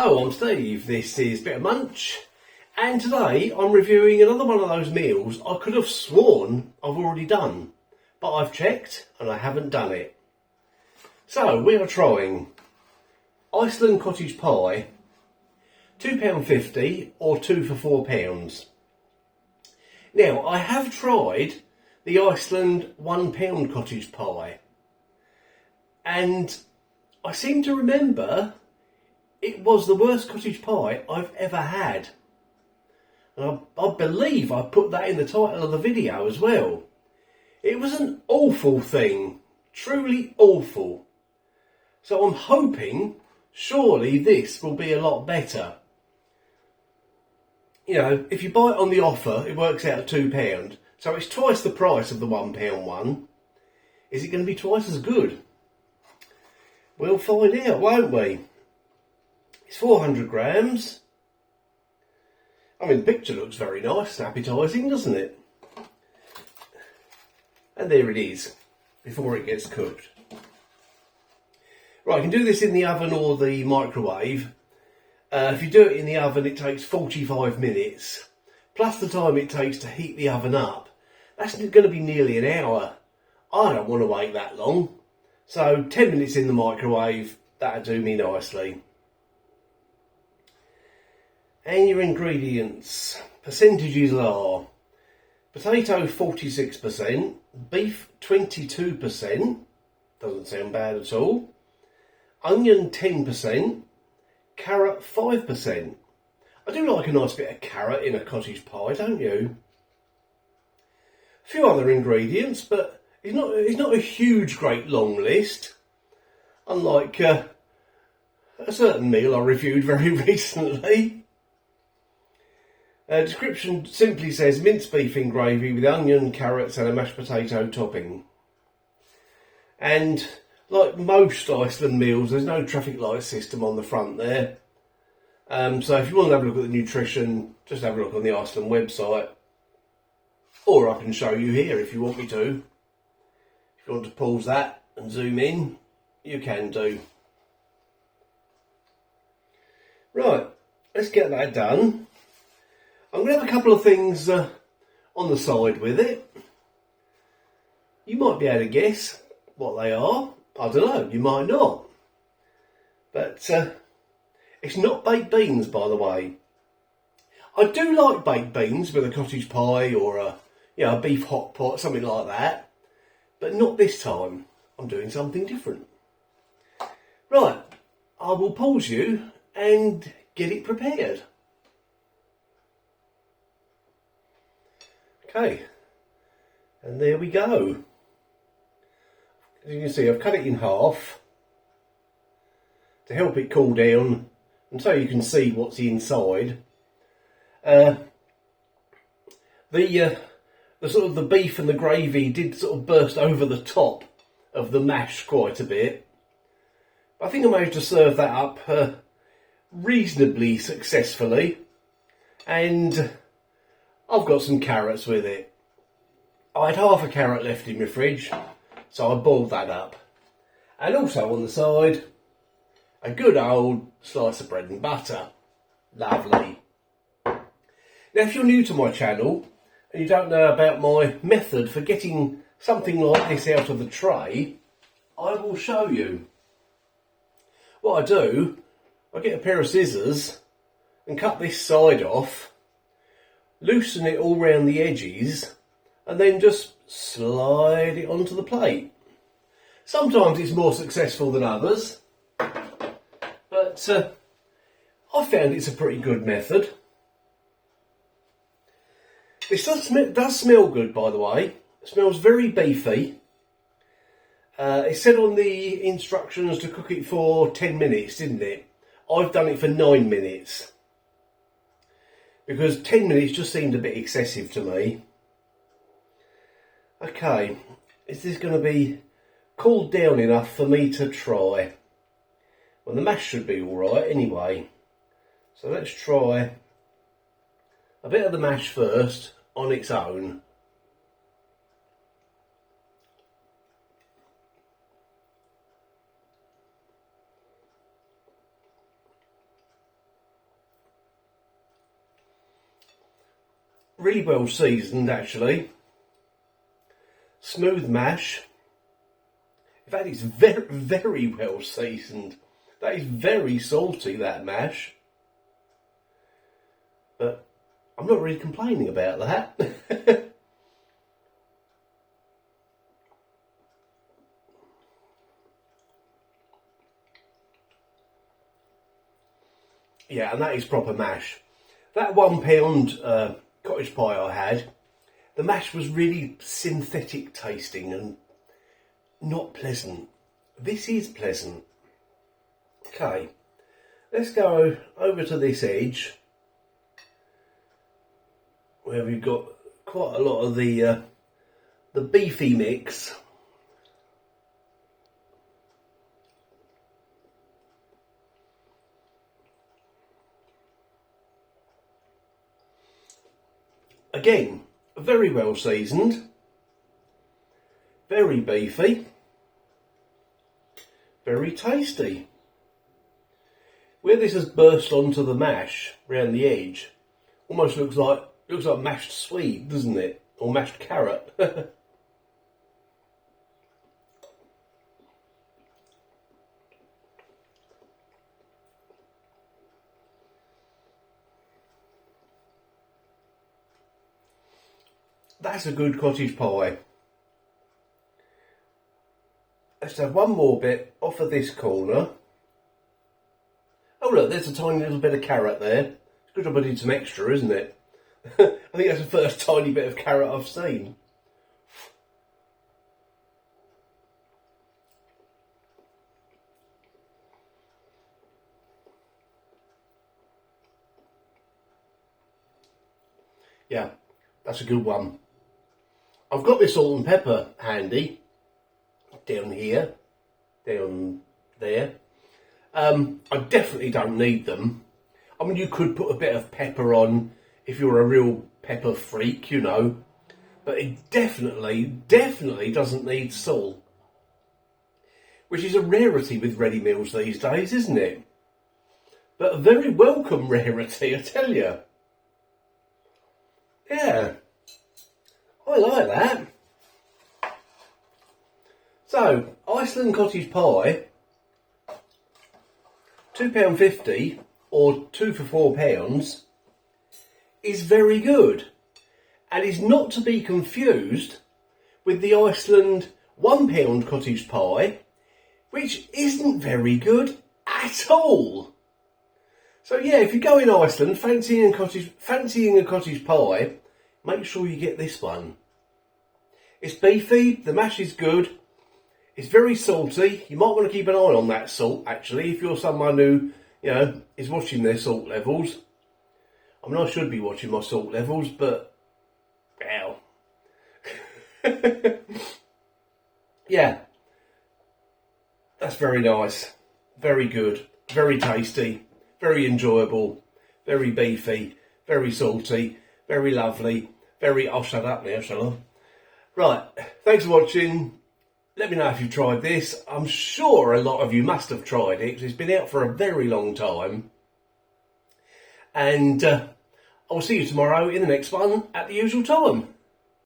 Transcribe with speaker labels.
Speaker 1: Hello, I'm Steve, this is Bit of Munch, and today I'm reviewing another one of those meals I could have sworn I've already done, but I've checked and I haven't done it. So we are trying Iceland Cottage Pie, £2.50 or 2 for £4. Now I have tried the Iceland £1 cottage pie, and I seem to remember it was the worst cottage pie I've ever had. And I believe I put that in the title of the video as well. It was an awful thing, truly awful. So I'm hoping, surely this will be a lot better. You know, if you buy it on the offer, it works out at £2. So it's twice the price of the £1 one. Is it going to be twice as good? We'll find out, won't we? It's 400 grams. I mean, the picture looks very nice and appetising, doesn't it? And there it is, before it gets cooked. Right, you can do this in the oven or the microwave. If you do it in the oven, it takes 45 minutes, plus the time it takes to heat the oven up. That's going to be nearly an hour. I don't want to wait that long. So 10 minutes in the microwave, that'll do me nicely. And your ingredients. Percentages are potato 46%, beef 22%, doesn't sound bad at all, onion 10%, carrot 5%. I do like a nice bit of carrot in a cottage pie, don't you? A few other ingredients, but it's not a huge, great long list, unlike a certain meal I reviewed very recently. Description simply says minced beef in gravy with onion, carrots and a mashed potato topping. And like most Iceland meals, there's no traffic light system on the front there. So if you want to have a look at the nutrition, just have a look on the Iceland website. Or I can show you here if you want me to. If you want to pause that and zoom in, you can do. Right, let's get that done. I'm going to have a couple of things on the side with it. You might be able to guess what they are. I don't know, you might not. But it's not baked beans, by the way. I do like baked beans with a cottage pie or a beef hot pot, something like that. But not this time. I'm doing something different. Right, I will pause you and get it prepared. Okay, and there we go. As you can see, I've cut it in half to help it cool down and so you can see what's inside. The sort of the beef and the gravy did sort of burst over the top of the mash quite a bit. I think I managed to serve that up reasonably successfully, and I've got some carrots with it. I had half a carrot left in my fridge, so I boiled that up. And also on the side, a good old slice of bread and butter. Lovely. Now if you're new to my channel and you don't know about my method for getting something like this out of the tray, I will show you. What I do, I get a pair of scissors and cut this side off, loosen it all round the edges, and then just slide it onto the plate. Sometimes it's more successful than others, but I found it's a pretty good method. This does smell good, by the way. It smells very beefy. It said on the instructions to cook it for 10 minutes, didn't it? I've done it for 9 minutes. Because 10 minutes just seemed a bit excessive to me. Okay, is this going to be cooled down enough for me to try? Well, the mash should be alright anyway. So let's try a bit of the mash first on its own. really well seasoned actually. Smooth mash. In fact, it's very, very well seasoned. That is very salty, that mash. But I'm not really complaining about that. Yeah, and that is proper mash. That £1 cottage pie I had, the mash was really synthetic tasting and not pleasant. This is pleasant. Okay, let's go over to this edge where we've got quite a lot of the beefy mix. Again, very well seasoned, very beefy, very tasty. Where this has burst onto the mash round the edge, almost looks like mashed swede, doesn't it? Or mashed carrot. That's a good cottage pie. Let's have one more bit off of this corner. Oh look, there's a tiny little bit of carrot there. It's good job I did some extra, isn't it? I think that's the first tiny bit of carrot I've seen. Yeah, that's a good one. I've got this salt and pepper handy, down here, down there. I definitely don't need them. I mean, you could put a bit of pepper on if you're a real pepper freak, you know, but it definitely doesn't need salt, which is a rarity with ready meals these days, isn't it? But a very welcome rarity, I tell you. Yeah. I like that. So, Iceland Cottage Pie, £2.50 or 2 for £4 is very good and is not to be confused with the Iceland £1 cottage pie, which isn't very good at all. So yeah, if you go in Iceland fancying a cottage pie, make sure you get this one. It's beefy, the mash is good, it's very salty. You might want to keep an eye on that salt, actually, if you're someone who, you know, is watching their salt levels. I mean, I should be watching my salt levels, but, well. Yeah, that's very nice, very good, very tasty, very enjoyable, very beefy, very salty, very lovely, very... I'll shut up now, shall I? Right, thanks for watching. Let me know if you've tried this. I'm sure a lot of you must have tried it, because it's been out for a very long time. And I'll see you tomorrow in the next one at the usual time.